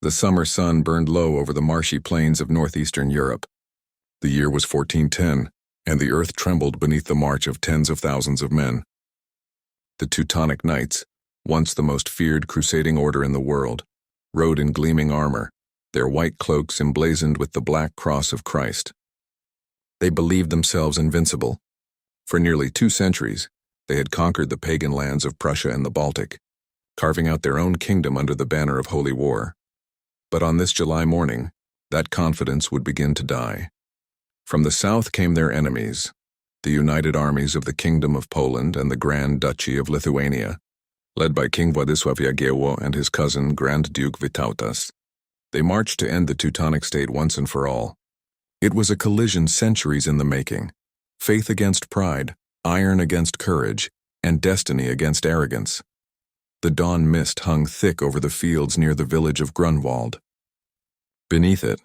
The summer sun burned low over the marshy plains of northeastern Europe. The year was 1410, and the earth trembled beneath the march of tens of thousands of men. The Teutonic Knights, once the most feared crusading order in the world, rode in gleaming armor, their white cloaks emblazoned with the black cross of Christ. They believed themselves invincible. For nearly 2 centuries, they had conquered the pagan lands of Prussia and the Baltic, carving out their own kingdom under the banner of holy war. But on this July morning, that confidence would begin to die. From the south came their enemies, the united armies of the Kingdom of Poland and the Grand Duchy of Lithuania, led by King Władysław Jagiełło and his cousin Grand Duke Vytautas. They marched to end the Teutonic state once and for all. It was a collision centuries in the making. Faith against pride, iron against courage, and destiny against arrogance. The dawn mist hung thick over the fields near the village of Grunwald. Beneath it,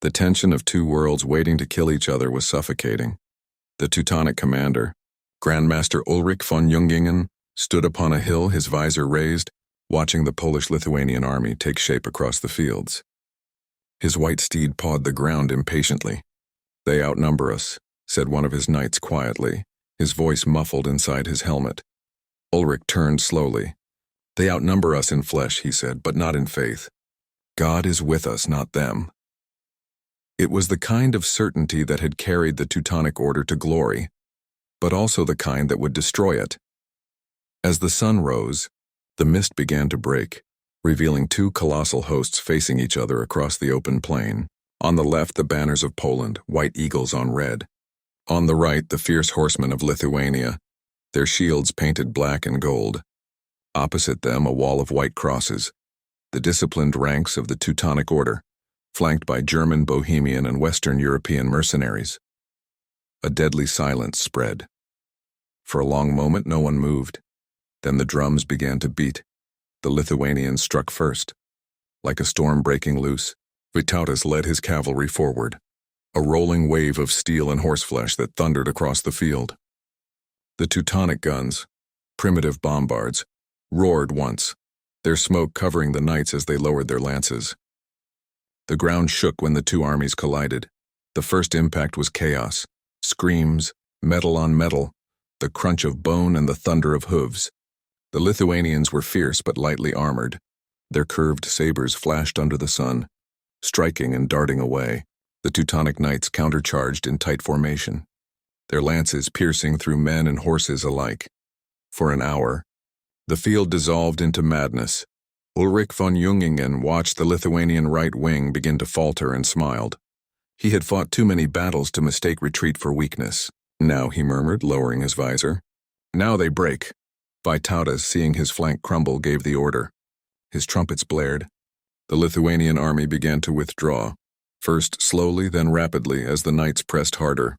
the tension of 2 worlds waiting to kill each other was suffocating. The Teutonic commander, Grandmaster Ulrich von Jungingen, stood upon a hill, his visor raised, watching the Polish-Lithuanian army take shape across the fields. His white steed pawed the ground impatiently. "They outnumber us," said one of his knights quietly, his voice muffled inside his helmet. Ulrich turned slowly. "They outnumber us in flesh," he said, "but not in faith. God is with us, not them." It was the kind of certainty that had carried the Teutonic Order to glory, but also the kind that would destroy it. As the sun rose, the mist began to break, revealing 2 colossal hosts facing each other across the open plain. On the left, the banners of Poland, white eagles on red. On the right, the fierce horsemen of Lithuania, their shields painted black and gold. Opposite them, a wall of white crosses, the disciplined ranks of the Teutonic Order, flanked by German, Bohemian, and Western European mercenaries. A deadly silence spread. For a long moment, no one moved. Then the drums began to beat. The Lithuanians struck first. Like a storm breaking loose, Vytautas led his cavalry forward, a rolling wave of steel and horseflesh that thundered across the field. The Teutonic guns, primitive bombards, roared once, their smoke covering the knights as they lowered their lances. The ground shook when the 2 armies collided. The first impact was chaos, screams, metal on metal, the crunch of bone and the thunder of hooves. The Lithuanians were fierce but lightly armored. Their curved sabers flashed under the sun, striking and darting away. The Teutonic knights countercharged in tight formation, their lances piercing through men and horses alike. For an hour, the field dissolved into madness. Ulrich von Jungingen watched the Lithuanian right wing begin to falter and smiled. He had fought too many battles to mistake retreat for weakness. "Now," he murmured, lowering his visor. "Now they break." Vytautas, seeing his flank crumble, gave the order. His trumpets blared. The Lithuanian army began to withdraw, first slowly, then rapidly, as the knights pressed harder.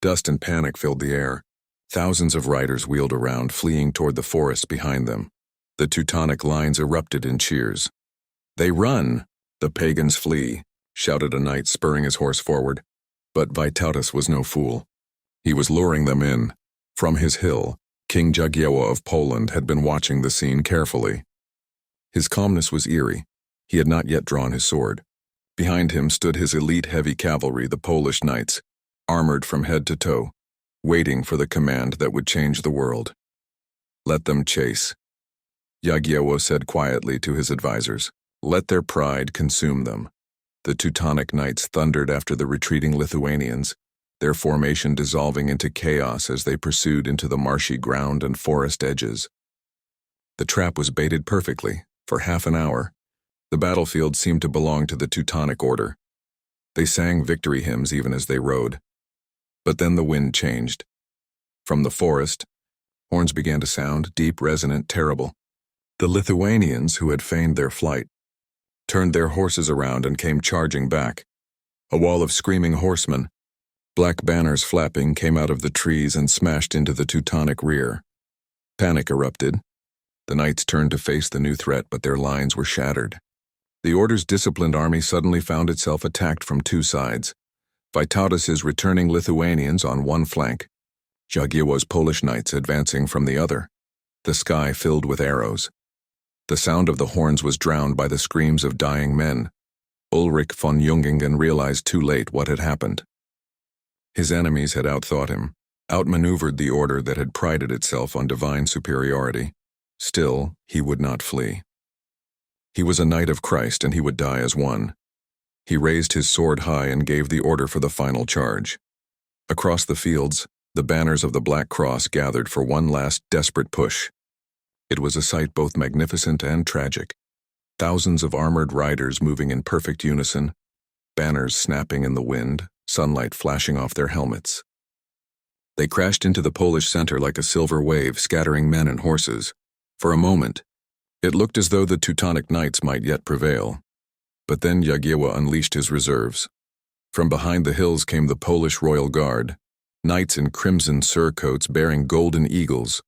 Dust and panic filled the air. Thousands of riders wheeled around, fleeing toward the forest behind them. The Teutonic lines erupted in cheers. "They run! The pagans flee!" shouted a knight, spurring his horse forward. But Vytautas was no fool. He was luring them in. From his hill, King Jagiełło of Poland had been watching the scene carefully. His calmness was eerie. He had not yet drawn his sword. Behind him stood his elite heavy cavalry, the Polish knights, armored from head to toe, waiting for the command that would change the world. "Let them chase," Jagiełło said quietly to his advisors. "Let their pride consume them." The Teutonic knights thundered after the retreating Lithuanians, their formation dissolving into chaos as they pursued into the marshy ground and forest edges. The trap was baited perfectly. For half an hour, the battlefield seemed to belong to the Teutonic Order. They sang victory hymns even as they rode. But then the wind changed. From the forest, horns began to sound, deep, resonant, terrible. The Lithuanians, who had feigned their flight, turned their horses around and came charging back. A wall of screaming horsemen, black banners flapping, came out of the trees and smashed into the Teutonic rear. Panic erupted. The knights turned to face the new threat, but their lines were shattered. The Order's disciplined army suddenly found itself attacked from 2 sides. Vytautas's returning Lithuanians on one flank, Jagiełło's Polish knights advancing from the other, the sky filled with arrows. The sound of the horns was drowned by the screams of dying men. Ulrich von Jungingen realized too late what had happened. His enemies had outthought him, outmaneuvered the order that had prided itself on divine superiority. Still, he would not flee. He was a knight of Christ, and he would die as one. He raised his sword high and gave the order for the final charge. Across the fields, the banners of the Black Cross gathered for one last desperate push. It was a sight both magnificent and tragic. Thousands of armored riders moving in perfect unison, banners snapping in the wind, sunlight flashing off their helmets. They crashed into the Polish center like a silver wave, scattering men and horses. For a moment, it looked as though the Teutonic Knights might yet prevail. But then Jagiełło unleashed his reserves. From behind the hills came the Polish Royal Guard, knights in crimson surcoats bearing golden eagles,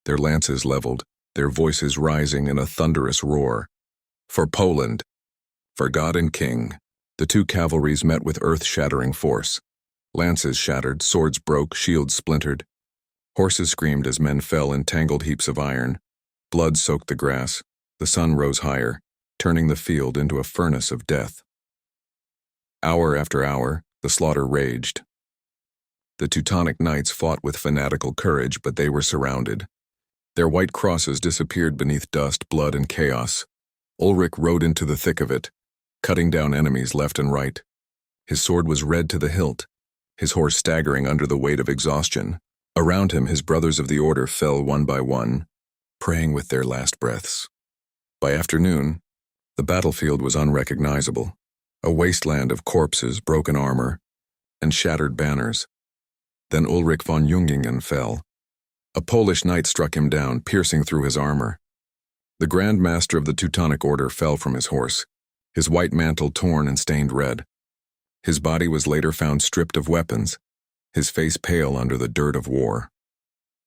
their lances leveled, their voices rising in a thunderous roar. For Poland, for God and King, the two cavalries met with earth-shattering force. Lances shattered, swords broke, shields splintered. Horses screamed as men fell in tangled heaps of iron. Blood soaked the grass. The sun rose higher, turning the field into a furnace of death. Hour after hour, the slaughter raged. The Teutonic Knights fought with fanatical courage, but they were surrounded. Their white crosses disappeared beneath dust, blood, and chaos. Ulrich rode into the thick of it, cutting down enemies left and right. His sword was red to the hilt, his horse staggering under the weight of exhaustion. Around him, his brothers of the order fell one by one, praying with their last breaths. By afternoon, the battlefield was unrecognizable, a wasteland of corpses, broken armor, and shattered banners. Then Ulrich von Jungingen fell. A Polish knight struck him down, piercing through his armor. The Grand Master of the Teutonic Order fell from his horse, his white mantle torn and stained red. His body was later found stripped of weapons, his face pale under the dirt of war.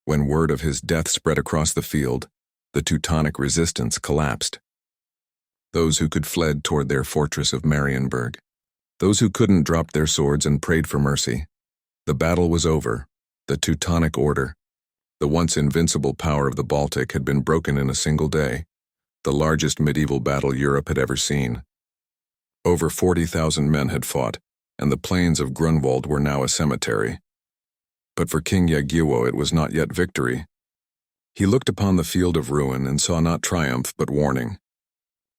When word of his death spread across the field, the Teutonic resistance collapsed. Those who could fled toward their fortress of Marienburg. Those who couldn't dropped their swords and prayed for mercy. The battle was over. The Teutonic Order, the once invincible power of the Baltic, had been broken in a single day, the largest medieval battle Europe had ever seen. Over 40,000 men had fought, and the plains of Grunwald were now a cemetery. But for King Jagiełło it was not yet victory. He looked upon the field of ruin and saw not triumph but warning.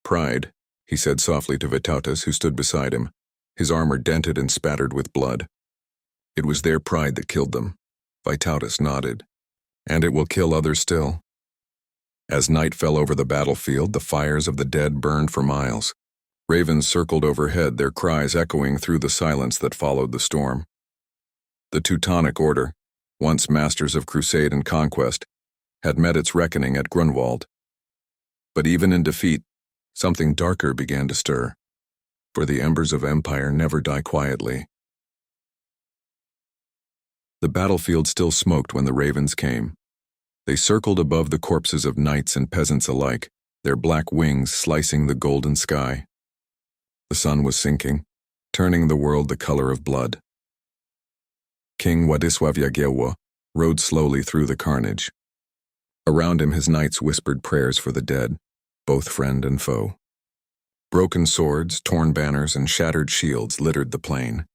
"Pride," he said softly to Vytautas, who stood beside him, his armor dented and spattered with blood. "It was their pride that killed them." Vytautas nodded. "And it will kill others still." As night fell over the battlefield, the fires of the dead burned for miles. Ravens circled overhead, their cries echoing through the silence that followed the storm. The Teutonic Order, once masters of crusade and conquest, had met its reckoning at Grunwald. But even in defeat, something darker began to stir, for the embers of empire never die quietly. The battlefield still smoked when the ravens came. They circled above the corpses of knights and peasants alike, their black wings slicing the golden sky. The sun was sinking, turning the world the color of blood. King Władysław Jagiełło rode slowly through the carnage. Around him his knights whispered prayers for the dead, both friend and foe. Broken swords, torn banners, and shattered shields littered the plain.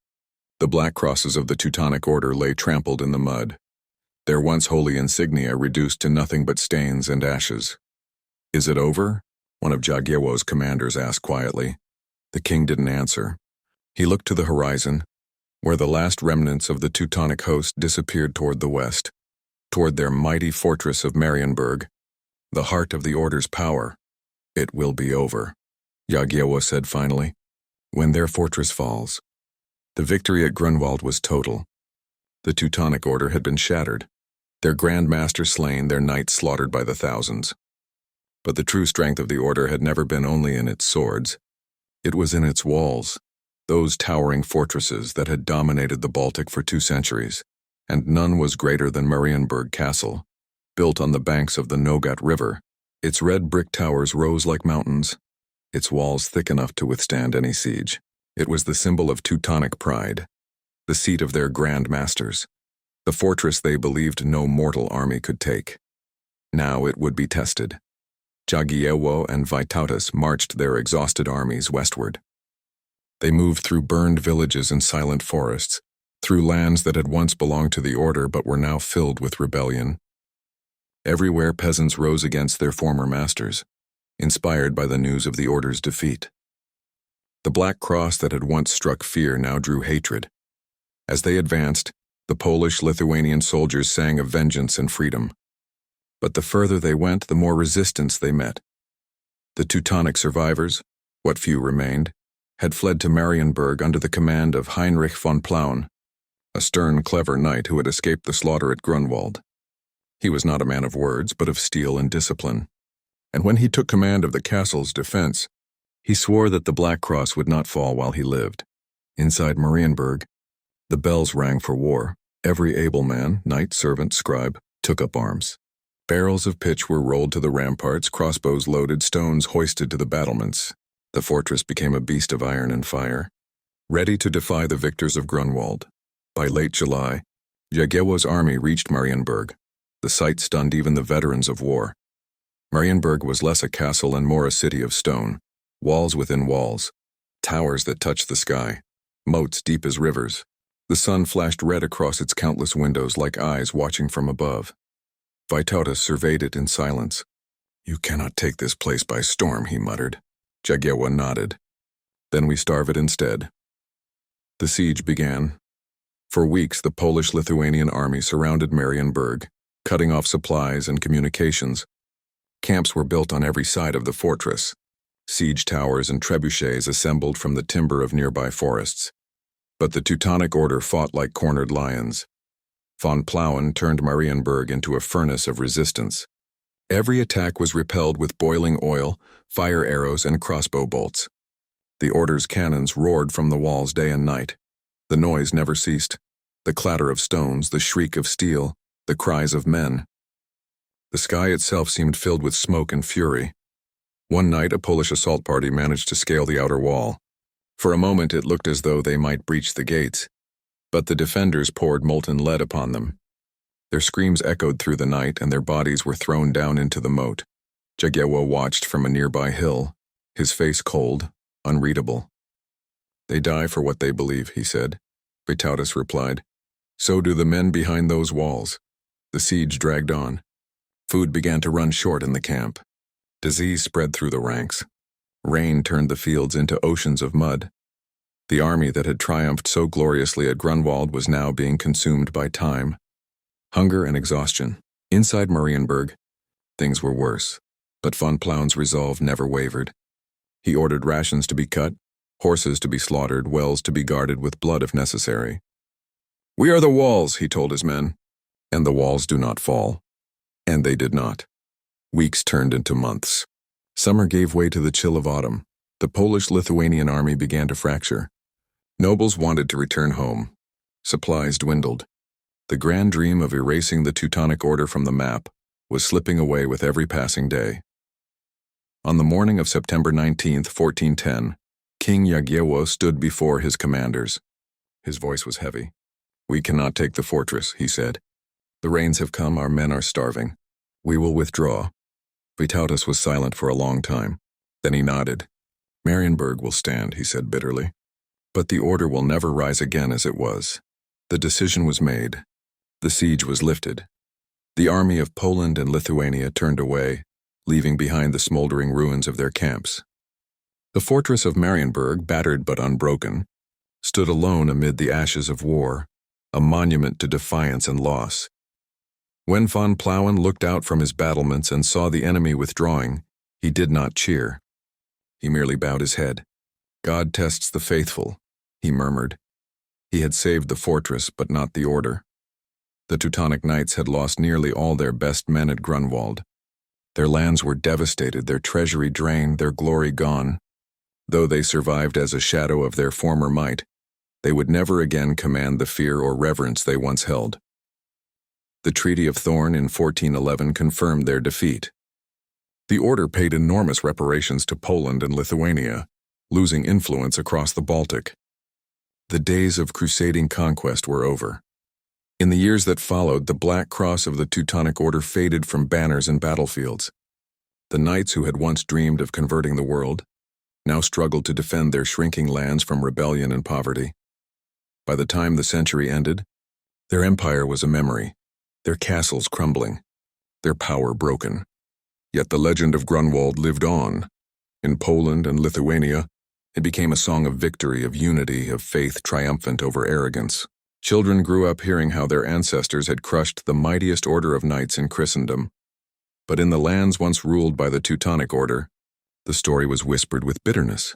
The black crosses of the Teutonic Order lay trampled in the mud, their once holy insignia reduced to nothing but stains and ashes. "Is it over?" one of Jagiełło's commanders asked quietly. The king didn't answer. He looked to the horizon, where the last remnants of the Teutonic host disappeared toward the west, toward their mighty fortress of Marienburg, the heart of the Order's power. "It will be over," Jagiełło said finally, "when their fortress falls." The victory at Grunwald was total. The Teutonic Order had been shattered, their Grand Master slain, their knights slaughtered by the thousands. But the true strength of the Order had never been only in its swords. It was in its walls, those towering fortresses that had dominated the Baltic for 2 centuries, and none was greater than Marienburg Castle, built on the banks of the Nogat River. Its red brick towers rose like mountains, its walls thick enough to withstand any siege. It was the symbol of Teutonic pride, the seat of their Grand Masters, the fortress they believed no mortal army could take. Now it would be tested. Jagiełło and Vytautas marched their exhausted armies westward. They moved through burned villages and silent forests, through lands that had once belonged to the Order but were now filled with rebellion. Everywhere peasants rose against their former masters, inspired by the news of the Order's defeat. The black cross that had once struck fear now drew hatred. As they advanced, the Polish-Lithuanian soldiers sang of vengeance and freedom. But the further they went, the more resistance they met. The Teutonic survivors, what few remained, had fled to Marienburg under the command of Heinrich von Plauen, a stern, clever knight who had escaped the slaughter at Grunwald. He was not a man of words, but of steel and discipline. And when he took command of the castle's defense, he swore that the Black Cross would not fall while he lived. Inside Marienburg, the bells rang for war. Every able man, knight, servant, scribe, took up arms. Barrels of pitch were rolled to the ramparts, crossbows loaded, stones hoisted to the battlements. The fortress became a beast of iron and fire, ready to defy the victors of Grunwald. By late July, Jagiełło's army reached Marienburg. The sight stunned even the veterans of war. Marienburg was less a castle and more a city of stone, walls within walls, towers that touched the sky, moats deep as rivers. The sun flashed red across its countless windows like eyes watching from above. Vytautas surveyed it in silence. "You cannot take this place by storm," he muttered. Jagiełło nodded. "Then we starve it instead." The siege began. For weeks, the Polish-Lithuanian army surrounded Marienburg, cutting off supplies and communications. Camps were built on every side of the fortress. Siege towers and trebuchets assembled from the timber of nearby forests. But the Teutonic Order fought like cornered lions. Von Plauen turned Marienburg into a furnace of resistance. Every attack was repelled with boiling oil, fire arrows, and crossbow bolts. The Order's cannons roared from the walls day and night. The noise never ceased. The clatter of stones, the shriek of steel, the cries of men. The sky itself seemed filled with smoke and fury. One night, a Polish assault party managed to scale the outer wall. For a moment, it looked as though they might breach the gates, but the defenders poured molten lead upon them. Their screams echoed through the night, and their bodies were thrown down into the moat. Jagiełło watched from a nearby hill, his face cold, unreadable. "They die for what they believe," he said. Vytautas replied, "So do the men behind those walls." The siege dragged on. Food began to run short in the camp. Disease spread through the ranks. Rain turned the fields into oceans of mud. The army that had triumphed so gloriously at Grunwald was now being consumed by time, hunger, and exhaustion. Inside Marienburg, things were worse, but von Plauen's resolve never wavered. He ordered rations to be cut, horses to be slaughtered, wells to be guarded with blood if necessary. "We are the walls," he told his men, "and the walls do not fall." And they did not. Weeks turned into months. Summer gave way to the chill of autumn. The Polish-Lithuanian army began to fracture. Nobles wanted to return home. Supplies dwindled. The grand dream of erasing the Teutonic Order from the map was slipping away with every passing day. On the morning of September 19, 1410, King Jagiełło stood before his commanders. His voice was heavy. "We cannot take the fortress," he said. "The rains have come, our men are starving. We will withdraw." Vytautas was silent for a long time. Then he nodded. "Marienburg will stand," he said bitterly. "But the Order will never rise again as it was." The decision was made. The siege was lifted. The army of Poland and Lithuania turned away, leaving behind the smoldering ruins of their camps. The fortress of Marienburg, battered but unbroken, stood alone amid the ashes of war, a monument to defiance and loss. When von Plauen looked out from his battlements and saw the enemy withdrawing, he did not cheer. He merely bowed his head. "God tests the faithful," he murmured. He had saved the fortress, but not the Order. The Teutonic Knights had lost nearly all their best men at Grunwald. Their lands were devastated, their treasury drained, their glory gone. Though they survived as a shadow of their former might, they would never again command the fear or reverence they once held. The Treaty of Thorn in 1411 confirmed their defeat. The Order paid enormous reparations to Poland and Lithuania, losing influence across the Baltic. The days of crusading conquest were over. In the years that followed, the Black Cross of the Teutonic Order faded from banners and battlefields. The knights who had once dreamed of converting the world now struggled to defend their shrinking lands from rebellion and poverty. By the time the century ended, their empire was a memory, their castles crumbling, their power broken. Yet the legend of Grunwald lived on. In Poland and Lithuania, it became a song of victory, of unity, of faith triumphant over arrogance. Children grew up hearing how their ancestors had crushed the mightiest order of knights in Christendom. But in the lands once ruled by the Teutonic Order, the story was whispered with bitterness,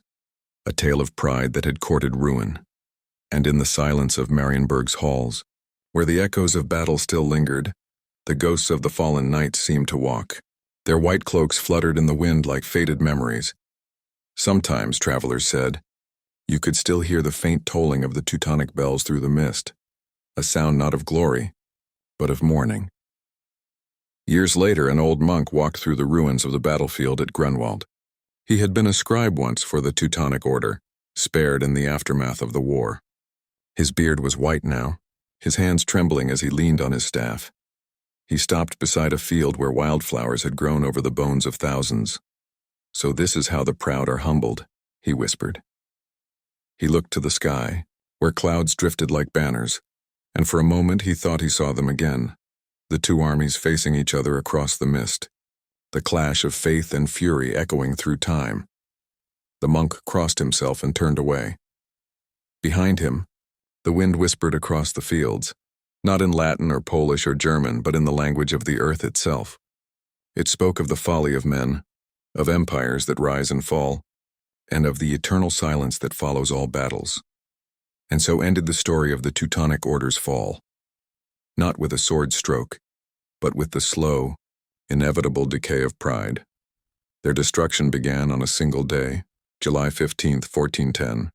a tale of pride that had courted ruin. And in the silence of Marienburg's halls, where the echoes of battle still lingered, the ghosts of the fallen knights seemed to walk. Their white cloaks fluttered in the wind like faded memories. Sometimes, travelers said, you could still hear the faint tolling of the Teutonic bells through the mist, a sound not of glory, but of mourning. Years later, an old monk walked through the ruins of the battlefield at Grunwald. He had been a scribe once for the Teutonic Order, spared in the aftermath of the war. His beard was white now, his hands trembling as he leaned on his staff. He stopped beside a field where wildflowers had grown over the bones of thousands. "So this is how the proud are humbled," he whispered. He looked to the sky, where clouds drifted like banners, and for a moment he thought he saw them again, the two armies facing each other across the mist, the clash of faith and fury echoing through time. The monk crossed himself and turned away. Behind him, the wind whispered across the fields, not in Latin or Polish or German, but in the language of the earth itself. It spoke of the folly of men, of empires that rise and fall, and of the eternal silence that follows all battles. And so ended the story of the Teutonic Order's fall, not with a sword stroke, but with the slow, inevitable decay of pride. Their destruction began on a single day, July 15, 1410,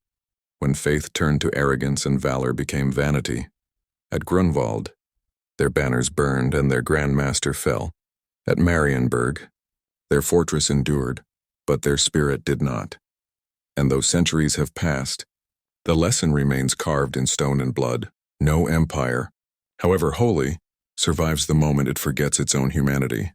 when faith turned to arrogance and valor became vanity. At Grunwald, their banners burned and their Grand Master fell. At Marienburg, their fortress endured, but their spirit did not. And though centuries have passed, the lesson remains carved in stone and blood. No empire, however holy, survives the moment it forgets its own humanity.